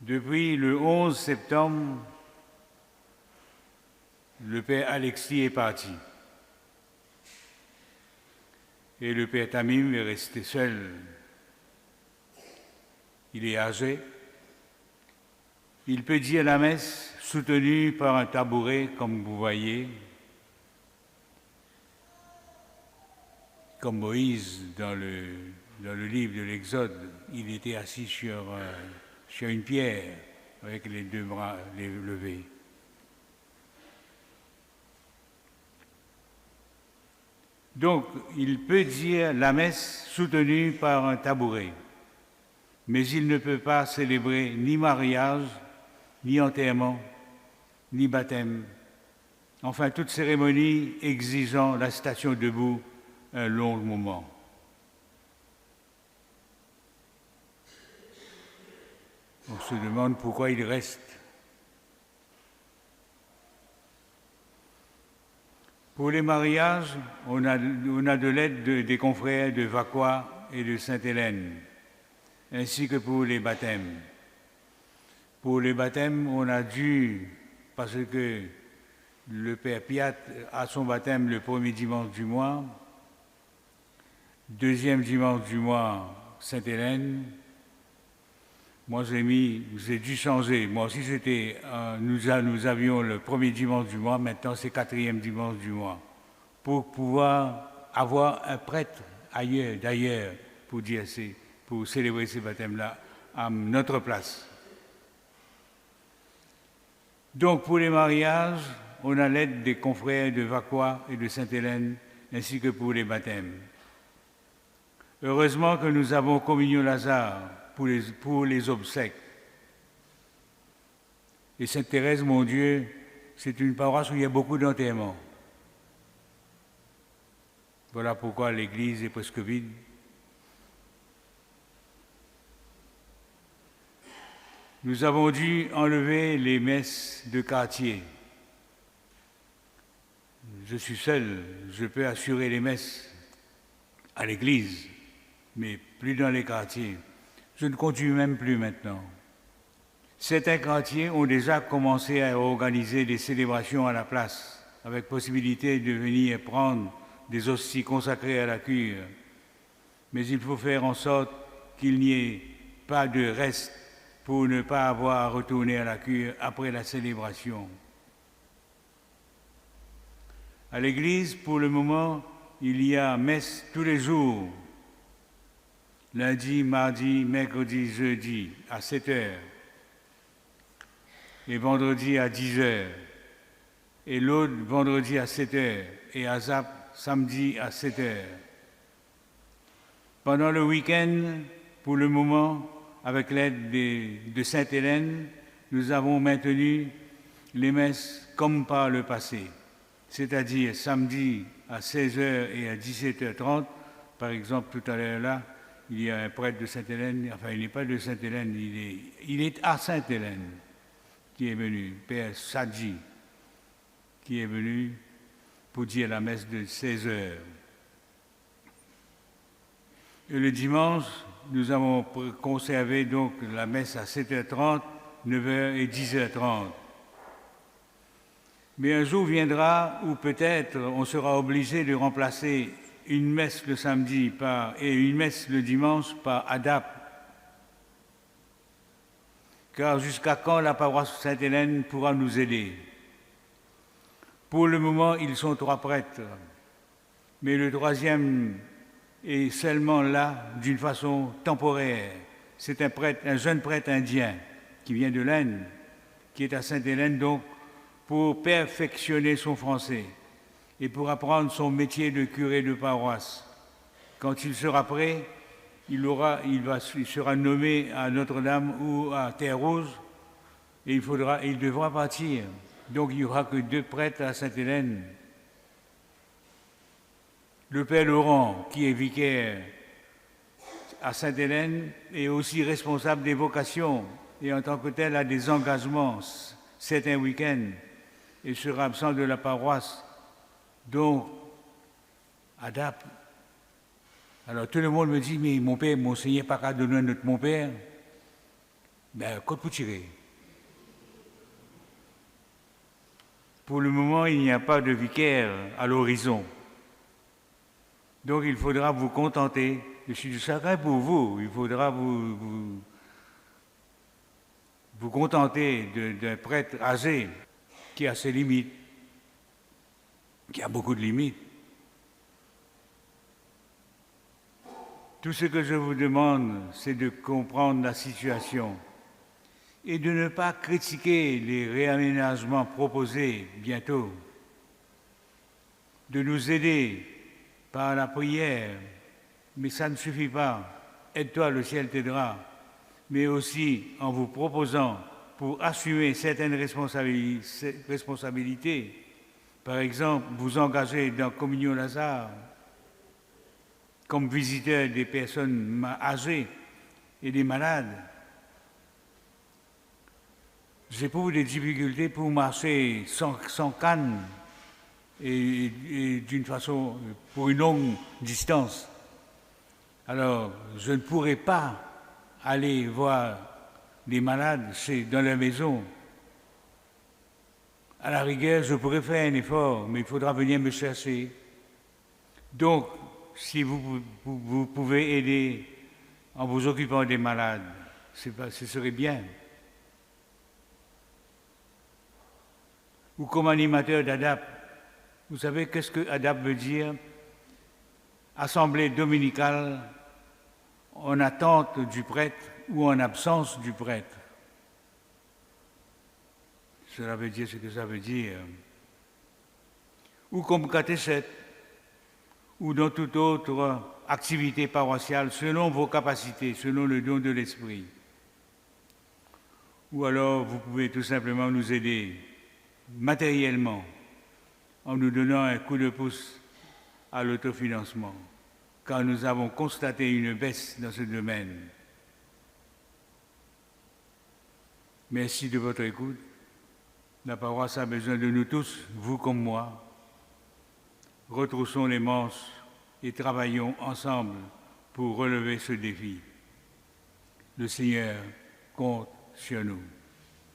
Depuis le 11 septembre, le père Alexis est parti. Et le père Tamim est resté seul. Il est âgé. Il peut dire la messe soutenu par un tabouret, comme vous voyez, comme Moïse dans le livre de l'Exode. Il était assis sur une pierre avec les deux bras levés. Donc, il peut dire la messe soutenue par un tabouret, mais il ne peut pas célébrer ni mariage, ni enterrement, ni baptême, enfin toute cérémonie exigeant la station debout un long moment. On se demande pourquoi il reste. Pour les mariages, on a de l'aide des confrères de Vacquois et de Sainte-Hélène, ainsi que pour les baptêmes. Pour les baptêmes, on a dû, parce que le père Piat a son baptême le premier dimanche du mois, deuxième dimanche du mois, Sainte-Hélène. Moi, j'ai dû changer. Moi aussi, nous avions le premier dimanche du mois, maintenant c'est quatrième dimanche du mois, pour pouvoir avoir un prêtre d'ailleurs, pour célébrer ces baptêmes-là à notre place. Donc, pour les mariages, on a l'aide des confrères de Vacquois et de Sainte-Hélène, ainsi que pour les baptêmes. Heureusement que nous avons Communion Lazare pour les obsèques. Et Sainte-Thérèse, mon Dieu, c'est une paroisse où il y a beaucoup d'enterrements. Voilà pourquoi l'église est presque vide. Nous avons dû enlever les messes de quartier. Je suis seul, je peux assurer les messes à l'église, mais plus dans les quartiers. Je ne conduis même plus maintenant. Certains quartiers ont déjà commencé à organiser des célébrations à la place, avec possibilité de venir prendre des hosties consacrées à la cure. Mais il faut faire en sorte qu'il n'y ait pas de reste pour ne pas avoir à retourner à la cure après la célébration. À l'église, pour le moment, il y a messe tous les jours, lundi, mardi, mercredi, jeudi, à 7 heures, et vendredi à 10 heures, et l'autre vendredi à 7 heures, et à ZAP samedi à 7 heures. Pendant le week-end, pour le moment, avec l'aide de Sainte-Hélène, nous avons maintenu les messes comme par le passé, c'est-à-dire samedi à 16h et à 17h30. Par exemple, tout à l'heure là, il y a un prêtre de Sainte-Hélène, enfin il n'est pas de Sainte-Hélène, il est à Sainte-Hélène qui est venu, Père Sadji, qui est venu pour dire la messe de 16h. Et le dimanche, nous avons conservé donc la messe à 7h30, 9h et 10h30. Mais un jour viendra où peut-être on sera obligé de remplacer une messe le samedi et une messe le dimanche par ADAP. Car jusqu'à quand la paroisse Sainte-Hélène pourra nous aider? Pour le moment, ils sont 3 prêtres, mais le troisième est seulement là d'une façon temporaire. C'est un jeune prêtre indien qui vient de l'Inde, qui est à Sainte-Hélène donc pour perfectionner son français et pour apprendre son métier de curé de paroisse. Quand il sera prêt, il sera nommé à Notre-Dame ou à Terre-Rouge et il devra partir. Donc il n'y aura que 2 prêtres à Sainte-Hélène. Le père Laurent, qui est vicaire à Sainte-Hélène, est aussi responsable des vocations et en tant que tel a des engagements certains week-ends et sera absent de la paroisse. Donc, ADAP. Alors tout le monde me dit, mais mon père, Monseigneur, pas qu'à donner notre mon père. Ben, côte pour tirer. Pour le moment, il n'y a pas de vicaire à l'horizon. Donc il faudra vous contenter. Je suis du chagrin pour vous. Il faudra vous contenter d'un prêtre âgé qui a ses limites, qui a beaucoup de limites. Tout ce que je vous demande, c'est de comprendre la situation et de ne pas critiquer les réaménagements proposés bientôt, de nous aider par la prière, mais ça ne suffit pas. Aide-toi, le ciel t'aidera, mais aussi en vous proposant pour assumer certaines responsabilités. Par exemple, vous engager dans Communion Lazare comme visiteur des personnes âgées et des malades. J'éprouve des difficultés pour marcher sans canne et d'une façon, pour une longue distance. Alors, je ne pourrai pas aller voir les malades dans leur maison. À la rigueur, je pourrais faire un effort, mais il faudra venir me chercher. Donc, si vous pouvez aider en vous occupant des malades, ce serait bien. Ou comme animateur d'ADAP, vous savez qu'est-ce que ADAP veut dire? Assemblée dominicale en attente du prêtre ou en absence du prêtre. Cela veut dire ce que ça veut dire. Ou comme catéchète, ou dans toute autre activité paroissiale, selon vos capacités, selon le don de l'Esprit. Ou alors, vous pouvez tout simplement nous aider matériellement en nous donnant un coup de pouce à l'autofinancement, car nous avons constaté une baisse dans ce domaine. Merci de votre écoute. La paroisse a besoin de nous tous, vous comme moi. Retroussons les manches et travaillons ensemble pour relever ce défi. Le Seigneur compte sur nous.